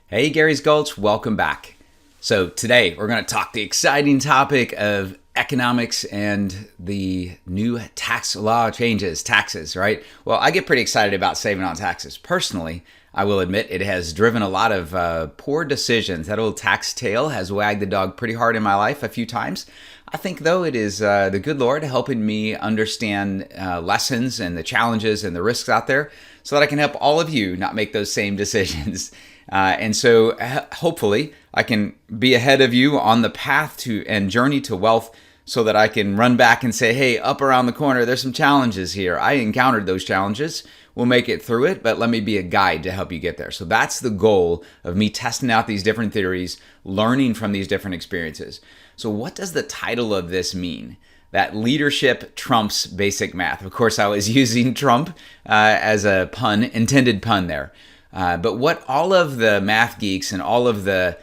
Hey, Gary's Gulch, welcome back. So today we're going to talk the exciting topic of economics and the new tax law changes, taxes, right? Well, I get pretty excited about saving on taxes. Personally, I will admit it has driven a lot of poor decisions. That old tax tail has wagged the dog pretty hard in my life a few times. I think, though, it is the good Lord helping me understand lessons and the challenges and the risks out there so that I can help all of you not make those same decisions. And so hopefully I can be ahead of you on the path to and journey to wealth so that I can run back and say, hey, up around the corner, there's some challenges here. I encountered those challenges. We'll make it through it, but let me be a guide to help you get there. So that's the goal of me testing out these different theories, learning from these different experiences. So what does the title of this mean? That leadership trumps basic math. Of course, I was using Trump as a pun, intended pun there. But what all of the math geeks and all of the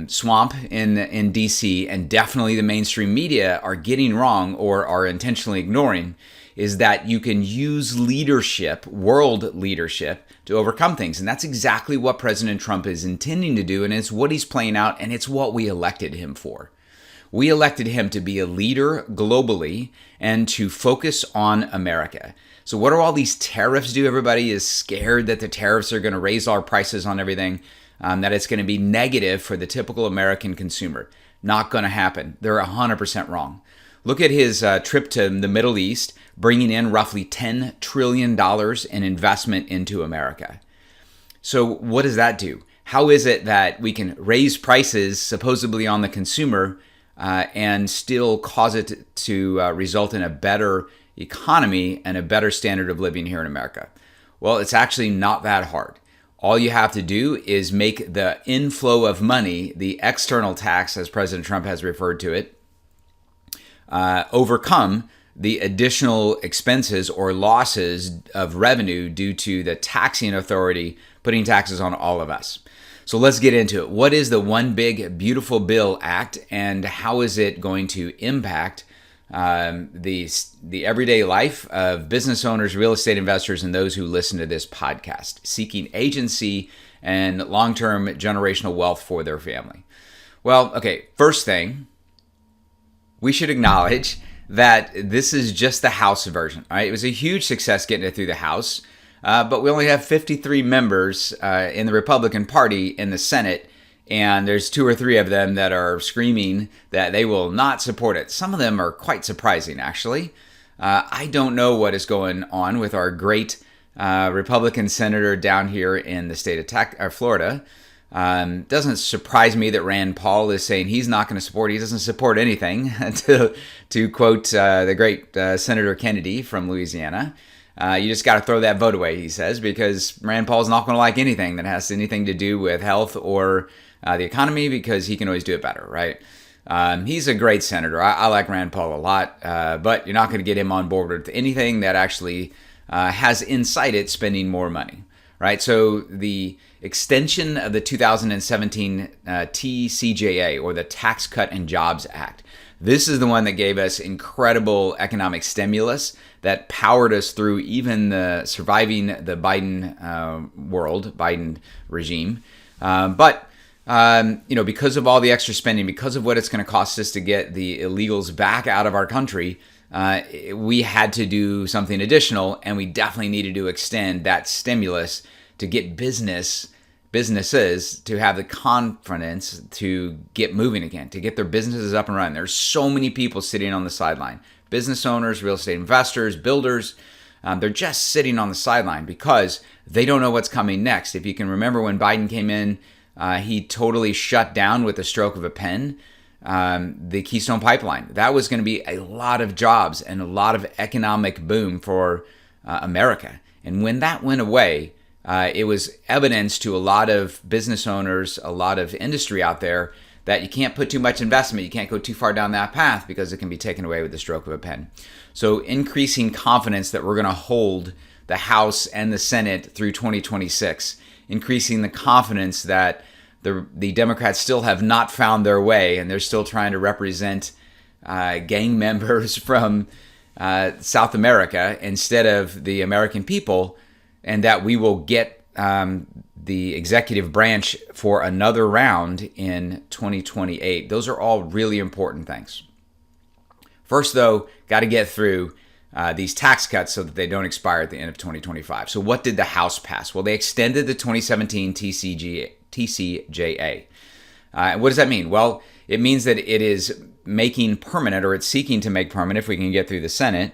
swamp in DC and definitely the mainstream media are getting wrong or are intentionally ignoring is that you can use leadership, world leadership, to overcome things. And that's exactly what President Trump is intending to do, and it's what he's playing out, and it's what we elected him for. We elected him to be a leader globally and to focus on America. So what do all these tariffs do? Everybody is scared that the tariffs are going to raise our prices on everything, that it's going to be negative for the typical American consumer. Not going to happen. They're 100% wrong. Look at his trip to the Middle East, bringing in roughly $10 trillion in investment into America. So what does that do? How is it that we can raise prices supposedly on the consumer and still cause it to result in a better economy and a better standard of living here in America? Well, it's actually not that hard. All you have to do is make the inflow of money, the external tax, as President Trump has referred to it, overcome the additional expenses or losses of revenue due to the taxing authority putting taxes on all of us. So let's get into it. What is the One Big Beautiful Bill Act, and how is it going to impact the everyday life of business owners, real estate investors, and those who listen to this podcast, seeking agency and long-term generational wealth for their family? Well, okay, first thing, we should acknowledge that this is just the House version. Right? It was a huge success getting it through the House, but we only have 53 members in the Republican Party in the Senate, and there's 2 or 3 of them that are screaming that they will not support it. Some of them are quite surprising, actually. I don't know what is going on with our great Republican senator down here in the state of Florida. Doesn't surprise me that Rand Paul is saying he's not going to support. He doesn't support anything, to quote the great Senator Kennedy from Louisiana. You just got to throw that vote away, he says, because Rand Paul's not going to like anything that has anything to do with health or the economy, because he can always do it better, right? He's a great senator. I like Rand Paul a lot, but you're not going to get him on board with anything that actually has incited spending more money, right? So the extension of the 2017 TCJA, or the Tax Cut and Jobs Act. This is the one that gave us incredible economic stimulus that powered us through even surviving the Biden Biden regime. But because of all the extra spending, because of what it's going to cost us to get the illegals back out of our country, we had to do something additional, and we definitely needed to extend that stimulus to get businesses to have the confidence to get moving again, to get their businesses up and running. There's so many people sitting on the sideline. Business owners, real estate investors, builders, they're just sitting on the sideline because they don't know what's coming next. If you can remember when Biden came in, he totally shut down with the stroke of a pen the Keystone Pipeline. That was going to be a lot of jobs and a lot of economic boom for America. And when that went away, it was evidence to a lot of business owners, a lot of industry out there, that you can't put too much investment. You can't go too far down that path because it can be taken away with the stroke of a pen. So increasing confidence that we're going to hold the House and the Senate through 2026, increasing the confidence that the Democrats still have not found their way, and they're still trying to represent gang members from South America instead of the American people, and that we will get the executive branch for another round in 2028. Those are all really important things. First, though, got to get through these tax cuts so that they don't expire at the end of 2025. So what did the House pass? Well, they extended the 2017 TCJA. What does that mean? Well, it means that it is making permanent, or it's seeking to make permanent, if we can get through the Senate,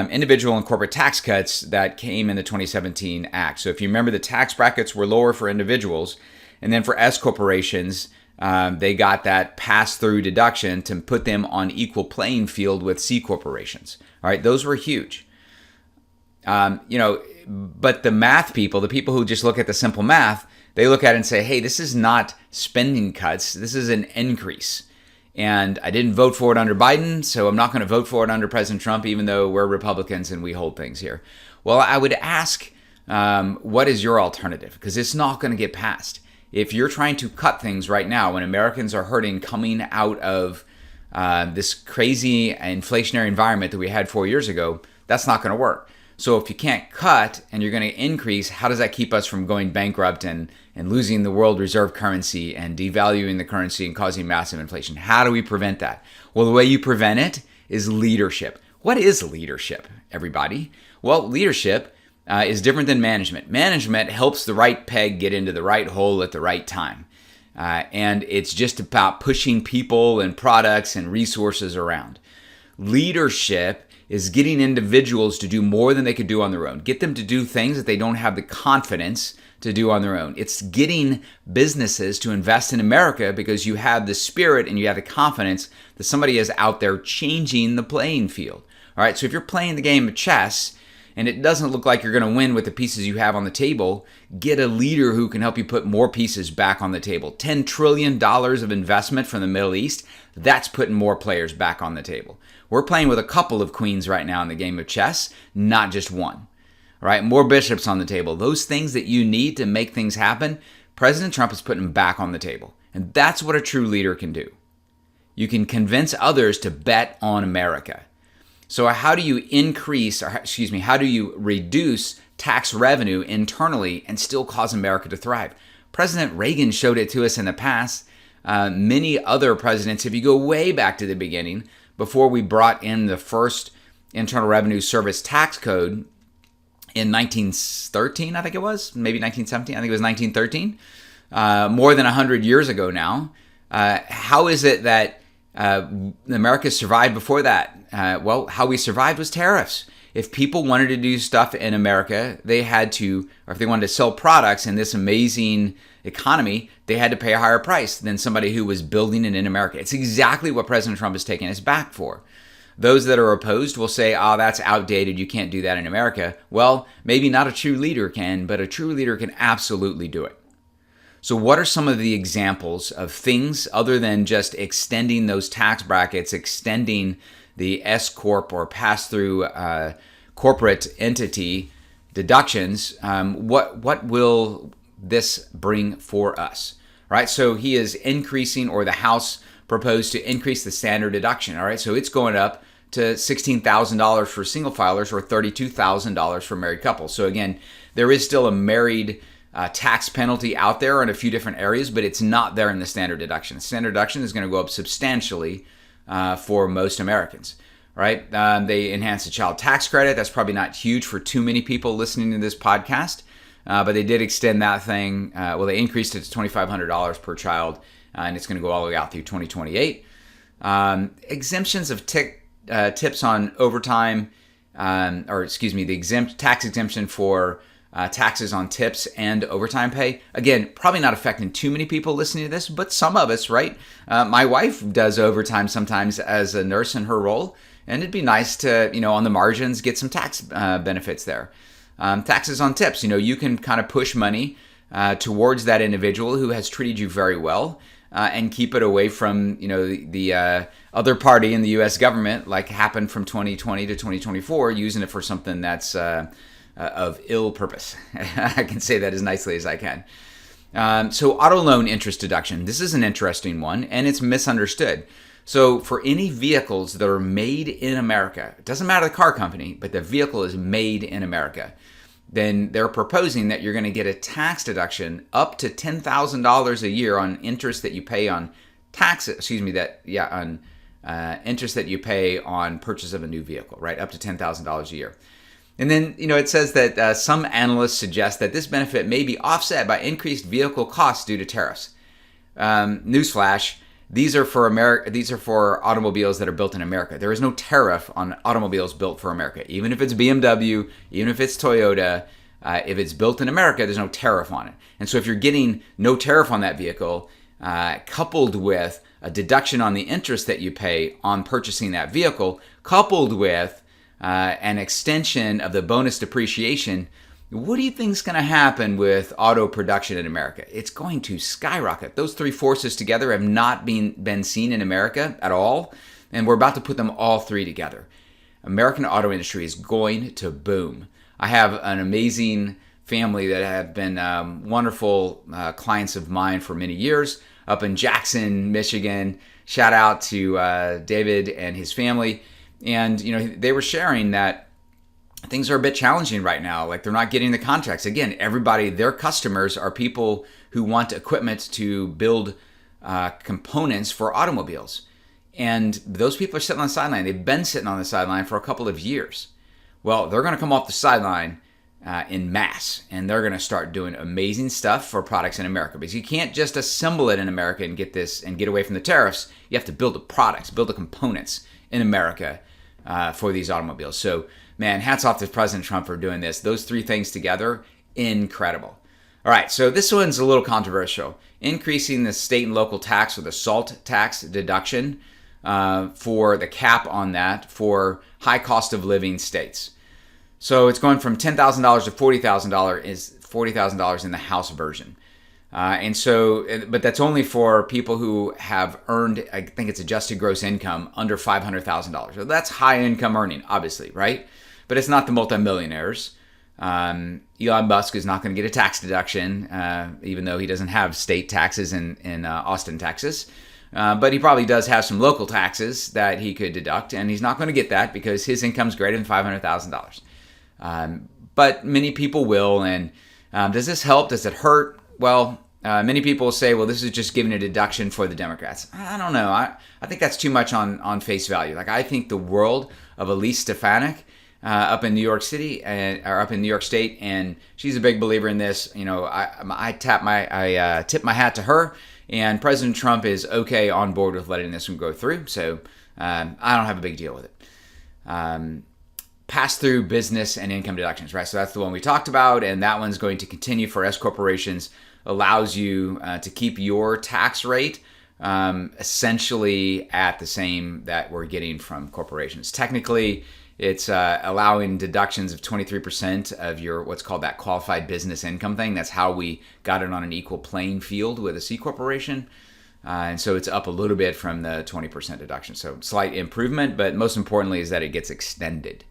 individual and corporate tax cuts that came in the 2017 Act. So if you remember, the tax brackets were lower for individuals, and then for S corporations, they got that pass-through deduction to put them on equal playing field with C corporations. All right, those were huge. But the math people, the people who just look at the simple math, they look at it and say, hey, this is not spending cuts. This is an increase. And I didn't vote for it under Biden, so I'm not going to vote for it under President Trump, even though we're Republicans and we hold things here. Well, I would ask, what is your alternative? Because it's not going to get passed. If you're trying to cut things right now when Americans are hurting coming out of this crazy inflationary environment that we had 4 years ago, that's not going to work. So if you can't cut and you're going to increase, how does that keep us from going bankrupt and losing the world reserve currency and devaluing the currency and causing massive inflation? How do we prevent that? Well, the way you prevent it is leadership. What is leadership, everybody? Well, leadership is different than management. Management helps the right peg get into the right hole at the right time. And it's just about pushing people and products and resources around. Leadership is getting individuals to do more than they could do on their own. Get them to do things that they don't have the confidence to do on their own. It's getting businesses to invest in America because you have the spirit and you have the confidence that somebody is out there changing the playing field. All right, so if you're playing the game of chess and it doesn't look like you're going to win with the pieces you have on the table, get a leader who can help you put more pieces back on the table. $10 trillion of investment from the Middle East, that's putting more players back on the table. We're playing with a couple of queens right now in the game of chess, not just one. All right, more bishops on the table. Those things that you need to make things happen, President Trump is putting them back on the table. And that's what a true leader can do. You can convince others to bet on America. So how do you how do you reduce tax revenue internally and still cause America to thrive? President Reagan showed it to us in the past. Many other presidents, if you go way back to the beginning, before we brought in the first Internal Revenue Service tax code in 1913, I think it was, maybe 1917, I think it was 1913, more than 100 years ago now. How is it that America survived before that? Well, how we survived was tariffs. If people wanted to do stuff in America, they had to, or if they wanted to sell products in this amazing economy, they had to pay a higher price than somebody who was building it in America. It's exactly what President Trump is taking us back for. Those that are opposed will say, oh, that's outdated. You can't do that in America. Well, maybe not a true leader can, but a true leader can absolutely do it. So what are some of the examples of things other than just extending those tax brackets, extending the S Corp or pass-through corporate entity deductions? What will this bring for us? Right? So he is increasing, or the House proposed to increase the standard deduction. All right, so it's going up to $16,000 for single filers or $32,000 for married couples. So again, there is still a married tax penalty out there in a few different areas, but it's not there in the standard deduction. The standard deduction is going to go up substantially for most Americans, right? They enhanced the child tax credit. That's probably not huge for too many people listening to this podcast, but they did extend that thing. They increased it to $2,500 per child, and it's going to go all the way out through 2028. Exemptions of tips on overtime, the tax exemption for taxes on tips and overtime pay. Again, probably not affecting too many people listening to this, but some of us, right? My wife does overtime sometimes as a nurse in her role, and it'd be nice to, on the margins, get some tax benefits there. Taxes on tips, you can kind of push money towards that individual who has treated you very well and keep it away from, the other party in the U.S. government, like happened from 2020 to 2024, using it for something that's of ill purpose. I can say that as nicely as I can. So auto loan interest deduction. This is an interesting one, and it's misunderstood. So for any vehicles that are made in America, it doesn't matter the car company, but the vehicle is made in America, then they're proposing that you're going to get a tax deduction up to $10,000 a year on interest that you pay on interest that you pay on purchase of a new vehicle, right? Up to $10,000 a year. And then, it says that some analysts suggest that this benefit may be offset by increased vehicle costs due to tariffs. Newsflash: these are for America. These are for automobiles that are built in America. There is no tariff on automobiles built for America. Even if it's BMW, even if it's Toyota, if it's built in America, there's no tariff on it. And so if you're getting no tariff on that vehicle, coupled with a deduction on the interest that you pay on purchasing that vehicle, coupled with an extension of the bonus depreciation, what do you think is going to happen with auto production in America? It's going to skyrocket. Those three forces together have not been seen in America at all, and we're about to put them all three together. American auto industry is going to boom. I have an amazing family that have been wonderful clients of mine for many years up in Jackson, Michigan. Shout out to David and his family. And, they were sharing that things are a bit challenging right now. Like, they're not getting the contracts. Again, their customers are people who want equipment to build components for automobiles. And those people are sitting on the sideline. They've been sitting on the sideline for a couple of years. Well, they're going to come off the sideline in mass, and they're going to start doing amazing stuff for products in America, because you can't just assemble it in America and get away from the tariffs. You have to build the products, build the components in America for these automobiles. So, man, hats off to President Trump for doing this. Those three things together, incredible. All right, so this one's a little controversial. Increasing the state and local tax, or the SALT tax deduction, for the cap on that for high cost of living states. So it's going from $10,000 to $40,000, is $40,000 in the House version. But that's only for people who have earned, I think it's adjusted gross income under $500,000. So that's high income earning, obviously, right? But it's not the multimillionaires. Elon Musk is not going to get a tax deduction, even though he doesn't have state taxes in Austin, Texas. But he probably does have some local taxes that he could deduct, and he's not going to get that because his income's greater than $500,000. But many people will. And does this help? Does it hurt? Well, many people say, well, this is just giving a deduction for the Democrats. I don't know. I think that's too much on face value. Like, I think the world of Elise Stefanik up in New York City, or up in New York State, and she's a big believer in this. I tip my hat to her, and President Trump is okay on board with letting this one go through. So I don't have a big deal with it. Pass-through business and income deductions, right? So that's the one we talked about, and that one's going to continue for S corporations. Allows you to keep your tax rate essentially at the same that we're getting from corporations. Technically, it's allowing deductions of 23% of your what's called that qualified business income thing. That's how we got it on an equal playing field with a C corporation. And so it's up a little bit from the 20% deduction. So slight improvement, but most importantly is that it gets extended.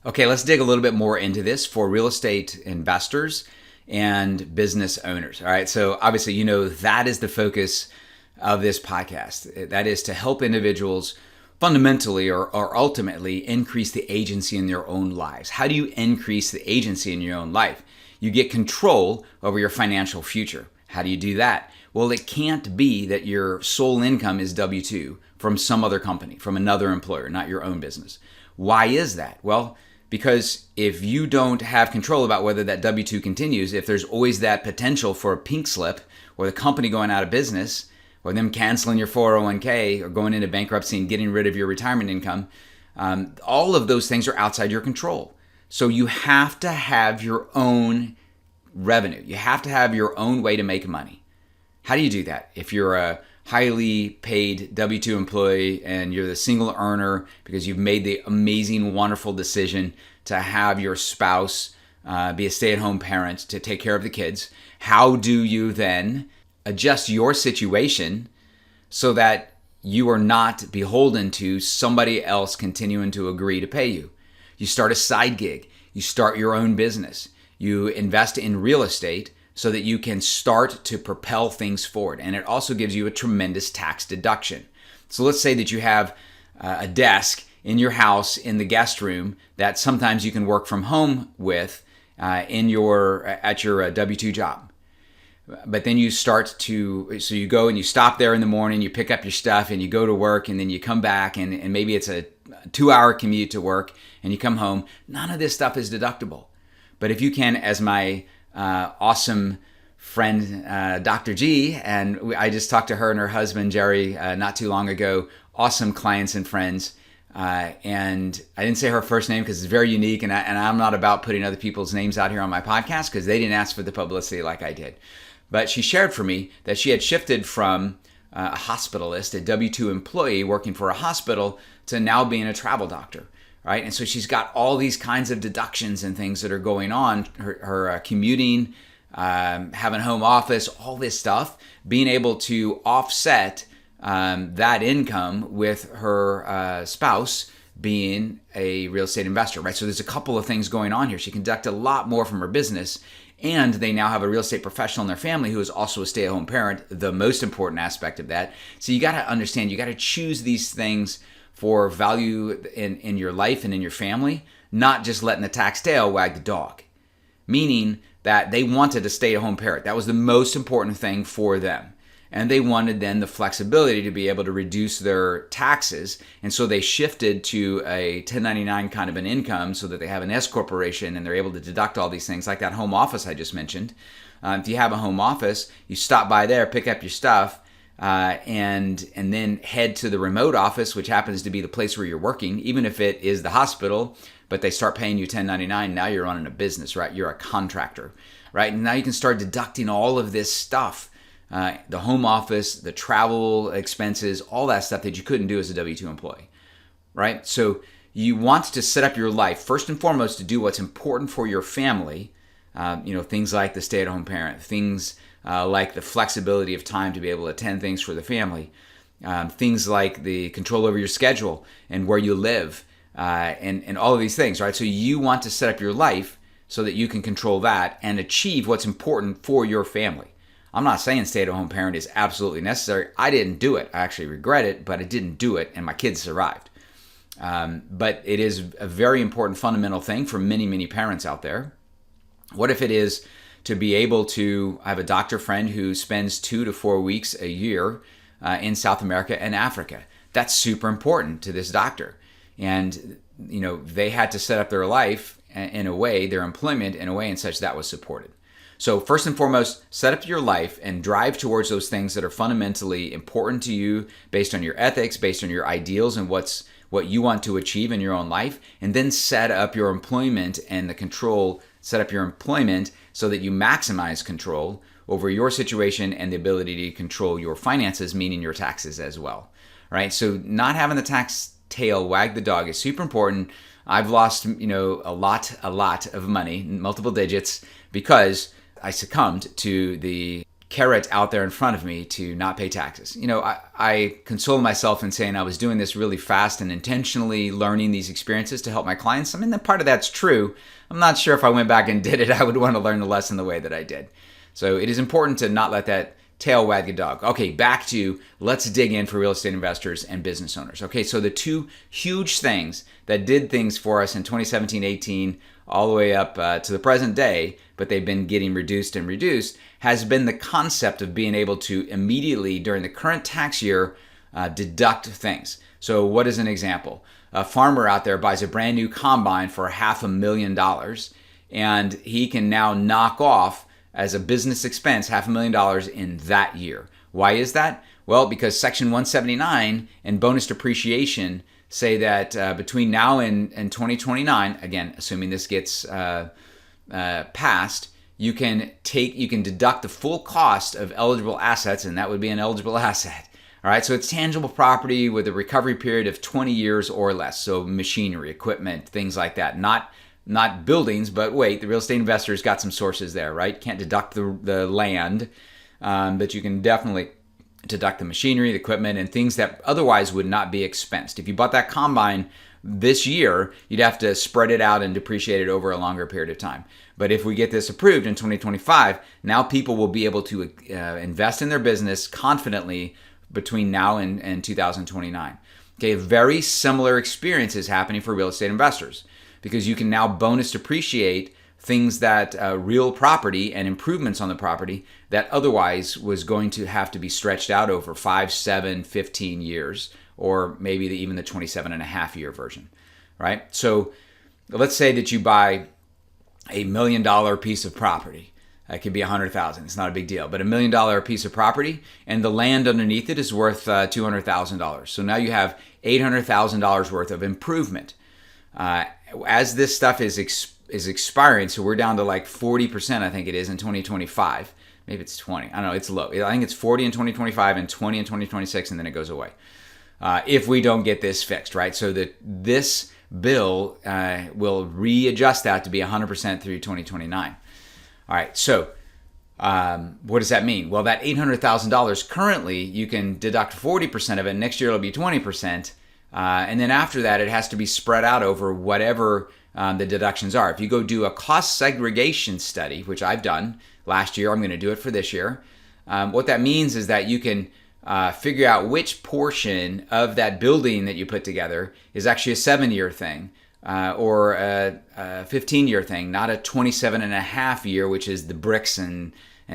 Okay, let's dig a little bit more into this for real estate investors and business owners. All right, so obviously, that is the focus of this podcast. That is to help individuals fundamentally or ultimately increase the agency in their own lives. How do you increase the agency in your own life? You get control over your financial future. How do you do that? Well, it can't be that your sole income is W-2 from some other company, from another employer, not your own business. Why is that? Well, because if you don't have control about whether that W-2 continues, if there's always that potential for a pink slip or the company going out of business or them canceling your 401k or going into bankruptcy and getting rid of your retirement income, all of those things are outside your control. So you have to have your own revenue. You have to have your own way to make money. How do you do that? If you're a highly paid W-2 employee and you're the single earner because you've made the amazing, wonderful decision to have your spouse be a stay-at-home parent to take care of the kids, how do you then adjust your situation so that you are not beholden to somebody else continuing to agree to pay you? You start a side gig. You start your own business. You invest in real estate so that you can start to propel things forward. And it also gives you a tremendous tax deduction. So let's say that you have a desk in your house in the guest room that sometimes you can work from home with, in your at your W-2 job. But then you so you go and you stop there in the morning, you pick up your stuff and you go to work, and then you come back and maybe it's a 2-hour commute to work and you come home. None of this stuff is deductible. But if you can, as my awesome friend, Dr. G, and I just talked to her and her husband, Jerry, not too long ago, awesome clients and friends. And I didn't say her first name because it's very unique, and I'm not about putting other people's names out here on my podcast because they didn't ask for the publicity like I did. But she shared for me that she had shifted from a hospitalist, a W-2 employee working for a hospital, to now being a travel doctor, right? And so she's got all these kinds of deductions and things that are going on, her commuting, having a home office, all this stuff, being able to offset that income with her spouse being a real estate investor, right? So there's a couple of things going on here. She can deduct a lot more from her business, and they now have a real estate professional in their family who is also a stay-at-home parent, the most important aspect of that. So you got to understand, you got to choose these things for value in your life and in your family, not just letting the tax tail wag the dog. Meaning that they wanted a stay-at-home parent. That was the most important thing for them. And they wanted then the flexibility to be able to reduce their taxes. And so they shifted to a 1099 kind of an income so that they have an S corporation and they're able to deduct all these things like that home office I just mentioned. If you have a home office, you stop by there, pick up your stuff, and then head to the remote office, which happens to be the place where you're working, even if it is the hospital, but they start paying you 1099. Now you're running a business, right? You're a contractor, right? And now you can start deducting all of this stuff. The home office, the travel expenses, all that stuff that you couldn't do as a W-2 employee, right? So you want to set up your life, first and foremost, to do what's important for your family, things like the stay-at-home parent, things like the flexibility of time to be able to attend things for the family, things like the control over your schedule and where you live, and all of these things, right? So you want to set up your life so that you can control that and achieve what's important for your family. I'm not saying stay-at-home parent is absolutely necessary. I didn't do it. I actually regret it, but I didn't do it, and my kids survived. But it is a very important fundamental thing for many, many parents out there. What if it is to be able to, I have a doctor friend who spends 2 to 4 weeks a year in South America and Africa. That's super important to this doctor. And, they had to set up their life in a way, their employment in a way and such that was supported. So first and foremost, set up your life and drive towards those things that are fundamentally important to you based on your ethics, based on your ideals and what you want to achieve in your own life. And then set up your employment and set up your employment so that you maximize control over your situation and the ability to control your finances, meaning your taxes as well. Right? So not having the tax tail wag the dog is super important. I've lost, a lot of money, multiple digits, because I succumbed to the carrot out there in front of me to not pay taxes. I console myself in saying I was doing this really fast and intentionally learning these experiences to help my clients. I mean, that part of that's true. I'm not sure if I went back and did it, I would want to learn the lesson the way that I did. So it is important to not let that tail wag the dog. Okay, back to let's dig in for real estate investors and business owners. Okay, so the two huge things that did things for us in 2017, 18, all the way up to the present day, but they've been getting reduced and reduced, has been the concept of being able to immediately during the current tax year deduct things. So what is an example? A farmer out there buys a brand new combine for $500,000 and he can now knock off as a business expense $500,000 in that year. Why is that? Well, because Section 179 and bonus depreciation say that between now and 2029, again, assuming this gets passed, you can deduct the full cost of eligible assets, and that would be an eligible asset. All right, so it's tangible property with a recovery period of 20 years or less. So machinery, equipment, things like that. Not buildings, but wait, the real estate investor's got some sources there, right? Can't deduct the land, but you can definitely deduct the machinery, the equipment, and things that otherwise would not be expensed. If you bought that combine this year, you'd have to spread it out and depreciate it over a longer period of time. But if we get this approved in 2025, now people will be able to invest in their business confidently between now and 2029. Okay, a very similar experience is happening for real estate investors because you can now bonus depreciate things that real property and improvements on the property that otherwise was going to have to be stretched out over 5, 7, 15 years, or maybe even the 27 and a half year version, right? So let's say that you buy $1 million piece of property. It could be $100,000. It's not a big deal, but $1 million piece of property, and the land underneath it is worth $200,000. So now you have $800,000 worth of improvement. As this stuff is expiring, so we're down to like 40%, I think it is, in 2025. Maybe it's 20. I don't know. It's low. I think it's 40 in 2025 and 20 in 2026, and then it goes away. If we don't get this fixed, right? So that this bill will readjust that to be 100% through 2029. All right, so what does that mean? Well, that $800,000 currently, you can deduct 40% of it. Next year it'll be 20%. And then after that, it has to be spread out over whatever the deductions are. If you go do a cost segregation study, which I've done last year, I'm going to do it for this year. What that means is that you can figure out which portion of that building that you put together is actually a 7-year thing. Or a 15-year thing, not a 27 and a half year, which is the bricks and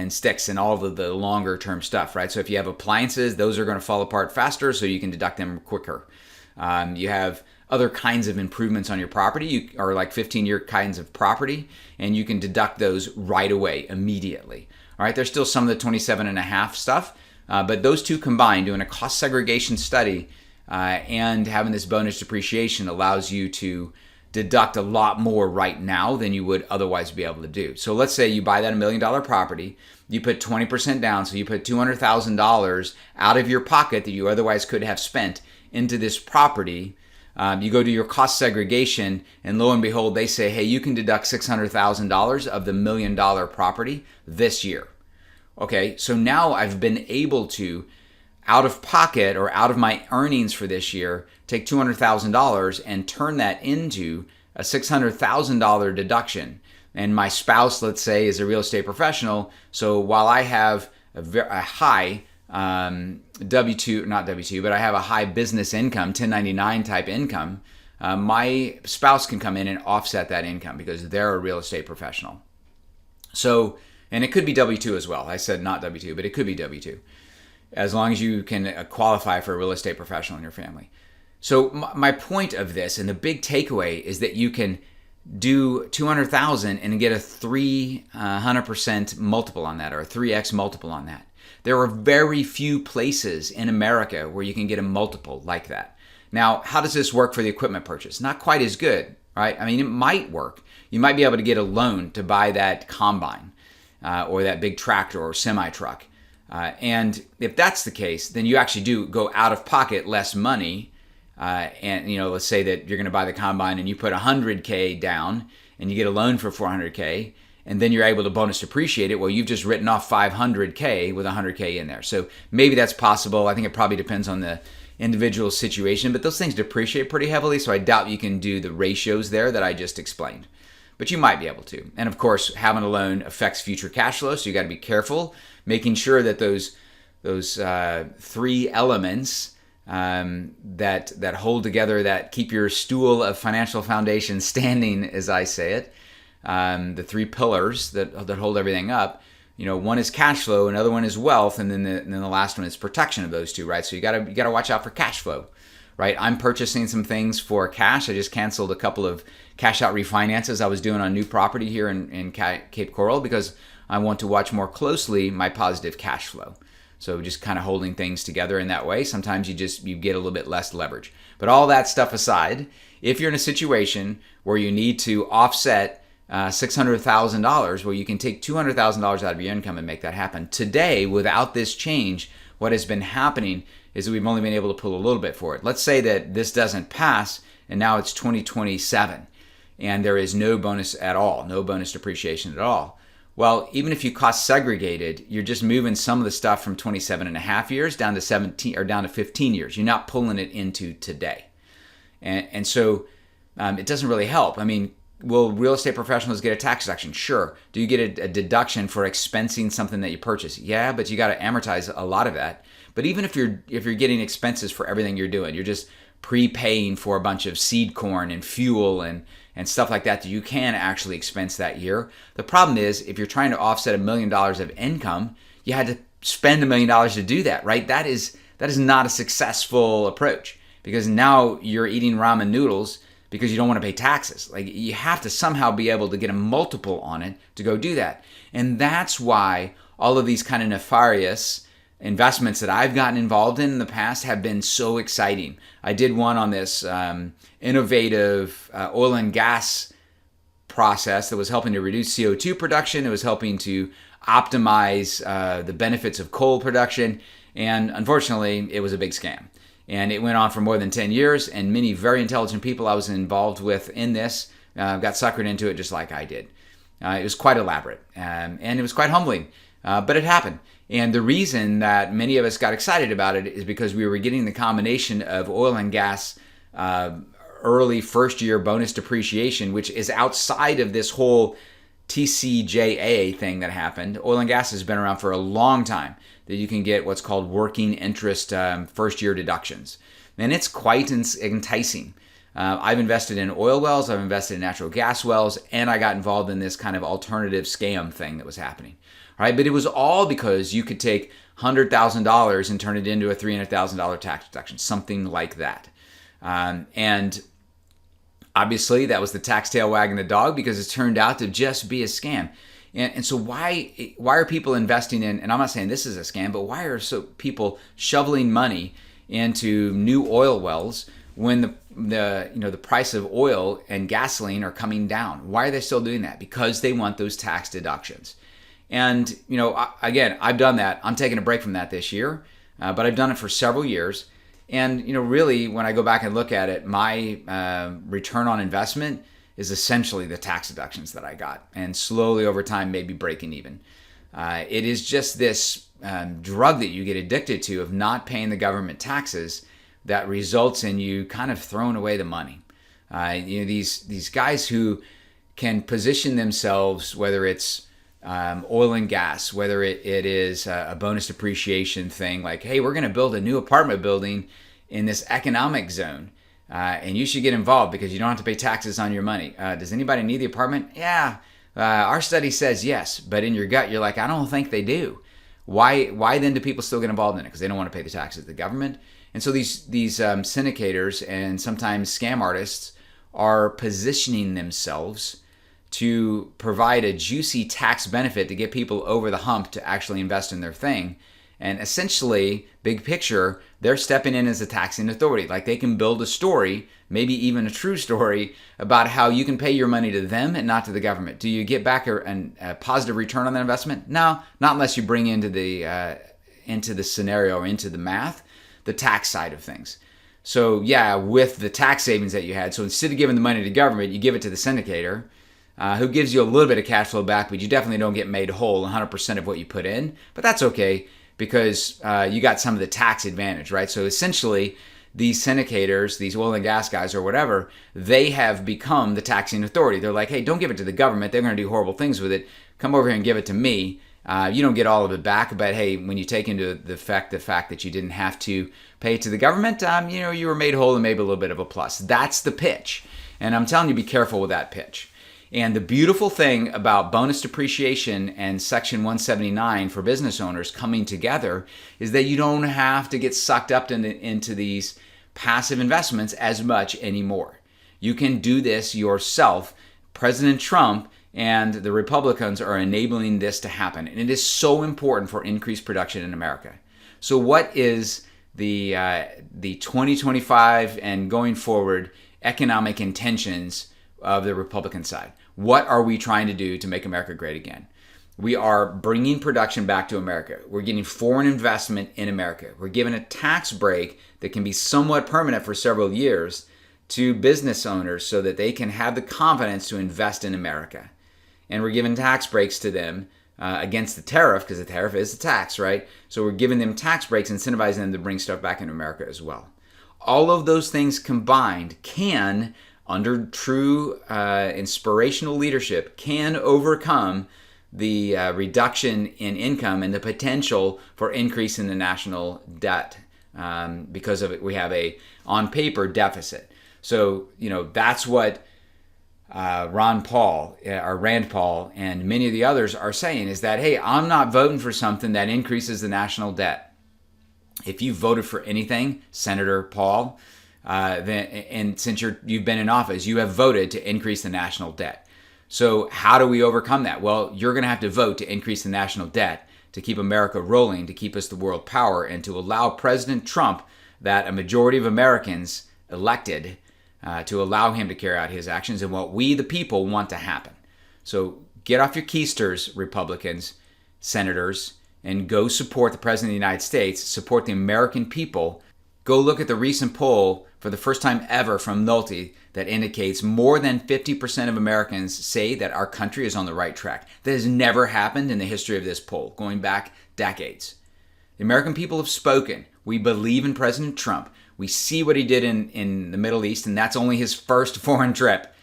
sticks and all of the longer term stuff, right? So if you have appliances, those are going to fall apart faster, so you can deduct them quicker. You have other kinds of improvements on your property, or like 15-year kinds of property, and you can deduct those right away, immediately. All right, there's still some of the 27 and a half stuff, but those two combined, doing a cost segregation study, and having this bonus depreciation allows you to deduct a lot more right now than you would otherwise be able to do. So let's say you buy that $1 million property, you put 20% down, so you put $200,000 out of your pocket that you otherwise could have spent into this property. You go to your cost segregation, and lo and behold, they say, hey, you can deduct $600,000 of the $1 million property this year. Okay, so now I've been able to, out of pocket or out of my earnings for this year, take $200,000 and turn that into a $600,000 deduction. And my spouse, let's say, is a real estate professional. So while I have a high W-2, not W-2, but I have a high business income, 1099 type income, my spouse can come in and offset that income because they're a real estate professional. So, and it could be W-2 as well. I said not W-2, but it could be W-2. As long as you can qualify for a real estate professional in your family. So my point of this, and the big takeaway, is that you can do $200,000 and get a 300% multiple on that, or a 3x multiple on that. There are very few places in America where you can get a multiple like that. Now, how does this work for the equipment purchase? Not quite as good, right? I mean, it might work. You might be able to get a loan to buy that combine or that big tractor or semi-truck. And if that's the case, then you actually do go out of pocket less money. And, let's say that you're going to buy the combine and you put $100K down and you get a loan for $400K, and then you're able to bonus depreciate it. Well, you've just written off $500K with $100K in there. So maybe that's possible. I think it probably depends on the individual situation, but those things depreciate pretty heavily. So I doubt you can do the ratios there that I just explained, but you might be able to. And of course, having a loan affects future cash flow. So you got to be careful, making sure that those three elements that hold together, that keep your stool of financial foundation standing, as I say it, the three pillars that hold everything up. One is cash flow, another one is wealth, and then the last one is protection of those two, right? So you gotta watch out for cash flow, right? I'm purchasing some things for cash. I just canceled a couple of cash out refinances I was doing on new property here in Cape Coral because I want to watch more closely my positive cash flow. So just kind of holding things together in that way. Sometimes you get a little bit less leverage. But all that stuff aside, if you're in a situation where you need to offset $600,000, well, you can take $200,000 out of your income and make that happen. Today, without this change, what has been happening is that we've only been able to pull a little bit for it. Let's say that this doesn't pass and now it's 2027 and there is no bonus at all, no bonus depreciation at all. Well, even if you cost segregated, you're just moving some of the stuff from 27 and a half years down to 17 or down to 15 years. You're not pulling it into today. And so it doesn't really help. I mean, will real estate professionals get a tax deduction? Sure. Do you get a deduction for expensing something that you purchase? Yeah, but you got to amortize a lot of that. But even if you're getting expenses for everything you're doing, you're just prepaying for a bunch of seed corn and fuel and and stuff like that you can actually expense that year. The problem is if you're trying to offset $1 million of income, you had to spend $1 million to do that, right? That is not a successful approach, because now you're eating ramen noodles because you don't want to pay taxes. Like, you have to somehow be able to get a multiple on it to go do that. And that's why all of these kind of nefarious investments that I've gotten involved in the past have been so exciting. I did one on this innovative oil and gas process that was helping to reduce CO2 production. It was helping to optimize the benefits of coal production. And unfortunately, it was a big scam. And it went on for more than 10 years, and many very intelligent people I was involved with in this got suckered into it just like I did. It was quite elaborate, and it was quite humbling, but it happened. And the reason that many of us got excited about it is because we were getting the combination of oil and gas early first-year bonus depreciation, which is outside of this whole TCJA thing that happened. Oil and gas has been around for a long time, that you can get what's called working interest first-year deductions. And it's quite enticing. I've invested in oil wells, I've invested in natural gas wells, and I got involved in this kind of alternative scam thing that was happening. All right, but it was all because you could take $100,000 and turn it into a $300,000 tax deduction, something like that. And obviously, that was the tax tail wagging the dog, because it turned out to just be a scam. And so why are people investing in, and I'm not saying this is a scam, but why are people shoveling money into new oil wells when the price of oil and gasoline are coming down? Why are they still doing that? Because they want those tax deductions. And, again, I've done that. I'm taking a break from that this year, but I've done it for several years. And, really, when I go back and look at it, my return on investment is essentially the tax deductions that I got, and slowly over time maybe breaking even. It is just this drug that you get addicted to of not paying the government taxes that results in you kind of throwing away the money. These guys who can position themselves, whether it's oil and gas, whether it is a bonus depreciation thing, like, hey, we're going to build a new apartment building in this economic zone, and you should get involved because you don't have to pay taxes on your money. Does anybody need the apartment? Yeah, our study says yes, but in your gut, you're like, I don't think they do. Why then do people still get involved in it? Because they don't want to pay the taxes to the government. And so these syndicators and sometimes scam artists are positioning themselves to provide a juicy tax benefit to get people over the hump to actually invest in their thing. And essentially, big picture, they're stepping in as a taxing authority. Like, they can build a story, maybe even a true story, about how you can pay your money to them and not to the government. Do you get back a positive return on that investment? No, not unless you bring into the scenario or into the math the tax side of things. So yeah, with the tax savings that you had, so instead of giving the money to government, you give it to the syndicator, who gives you a little bit of cash flow back, but you definitely don't get made whole 100% of what you put in. But that's okay, because you got some of the tax advantage, right? So essentially, these syndicators, these oil and gas guys or whatever, they have become the taxing authority. They're like, hey, don't give it to the government. They're going to do horrible things with it. Come over here and give it to me. You don't get all of it back, but hey, when you take into the fact that you didn't have to pay it to the government, you were made whole and maybe a little bit of a plus. That's the pitch. And I'm telling you, be careful with that pitch. And the beautiful thing about bonus depreciation and Section 179 for business owners coming together is that you don't have to get sucked up into these passive investments as much anymore. You can do this yourself. President Trump and the Republicans are enabling this to happen. And it is so important for increased production in America. So what is the 2025 and going forward economic intentions of the Republican side? What are we trying to do to make America great again? We are bringing production back to America. We're getting foreign investment in America. We're giving a tax break that can be somewhat permanent for several years to business owners so that they can have the confidence to invest in America. And we're giving tax breaks to them against the tariff, because the tariff is a tax, right? So we're giving them tax breaks, incentivizing them to bring stuff back into America as well. All of those things combined can, under true inspirational leadership, can overcome the reduction in income and the potential for increase in the national debt because of it. We have a, on paper, deficit. So, that's what Rand Paul, and many of the others are saying is that, hey, I'm not voting for something that increases the national debt. If you voted for anything, Senator Paul, and since you've been in office, you have voted to increase the national debt. So how do we overcome that? Well, you're going to have to vote to increase the national debt to keep America rolling, to keep us the world power, and to allow President Trump, that a majority of Americans elected, to allow him to carry out his actions and what we, the people, want to happen. So get off your keisters, Republicans, senators, and go support the President of the United States, support the American people. Go look at the recent poll for the first time ever from Nolte that indicates more than 50% of Americans say that our country is on the right track. That has never happened in the history of this poll, going back decades. The American people have spoken. We believe in President Trump. We see what he did in the Middle East, and that's only his first foreign trip.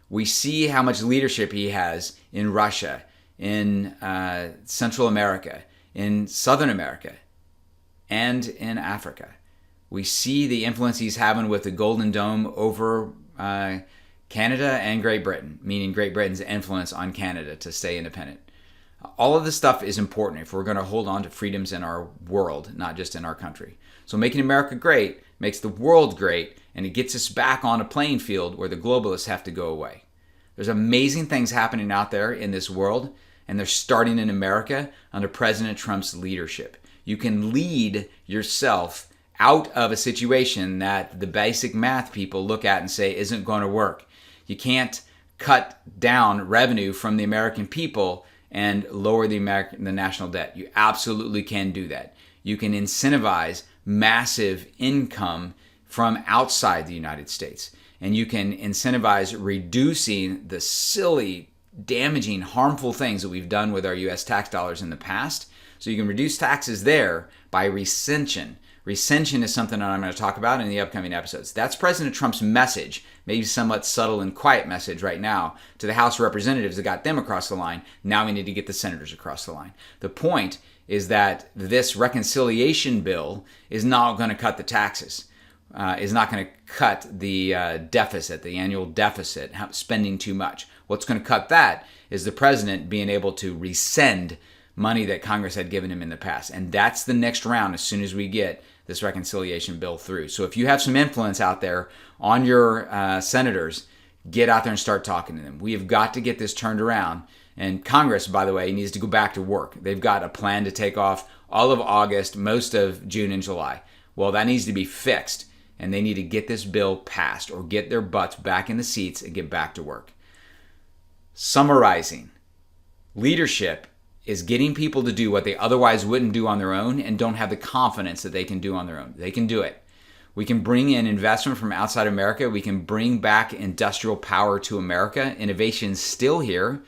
We see how much leadership he has in Russia, in Central America, in Southern America, and in Africa. We see the influence he's having with the Golden Dome over Canada and Great Britain, meaning Great Britain's influence on Canada to stay independent. All of this stuff is important if we're going to hold on to freedoms in our world, not just in our country. So making America great makes the world great, and it gets us back on a playing field where the globalists have to go away. There's amazing things happening out there in this world, and they're starting in America under President Trump's leadership. You can lead yourself out of a situation that the basic math people look at and say isn't going to work. You can't cut down revenue from the American people and lower the national debt. You absolutely can do that. You can incentivize massive income from outside the United States. And you can incentivize reducing the silly, damaging, harmful things that we've done with our U.S. tax dollars in the past. So you can reduce taxes there by recension. Recension is something that I'm going to talk about in the upcoming episodes. That's President Trump's message, maybe somewhat subtle and quiet message right now, to the House of Representatives that got them across the line. Now we need to get the senators across the line. The point is that this reconciliation bill is not going to cut the taxes, is not going to cut the deficit, the annual deficit, spending too much. What's going to cut that is the president being able to rescind money that Congress had given him in the past. And that's the next round as soon as we get this reconciliation bill through. So if you have some influence out there on your senators, get out there and start talking to them. We have got to get this turned around. And Congress, by the way, needs to go back to work. They've got a plan to take off all of August, most of June and July. Well, that needs to be fixed. And they need to get this bill passed or get their butts back in the seats and get back to work. Summarizing, leadership is getting people to do what they otherwise wouldn't do on their own and don't have the confidence that they can do on their own. They can do it. We can bring in investment from outside America. We can bring back industrial power to America. Innovation's still here,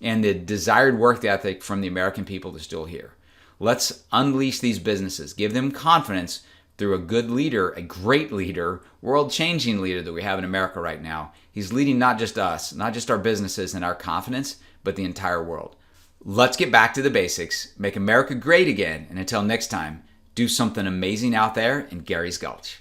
and the desired work ethic from the American people is still here. Let's unleash these businesses. Give them confidence through a good leader, a great leader, world-changing leader that we have in America right now. He's leading not just us, not just our businesses and our confidence, but the entire world. Let's get back to the basics, make America great again, and until next time, do something amazing out there in Gary's Gulch.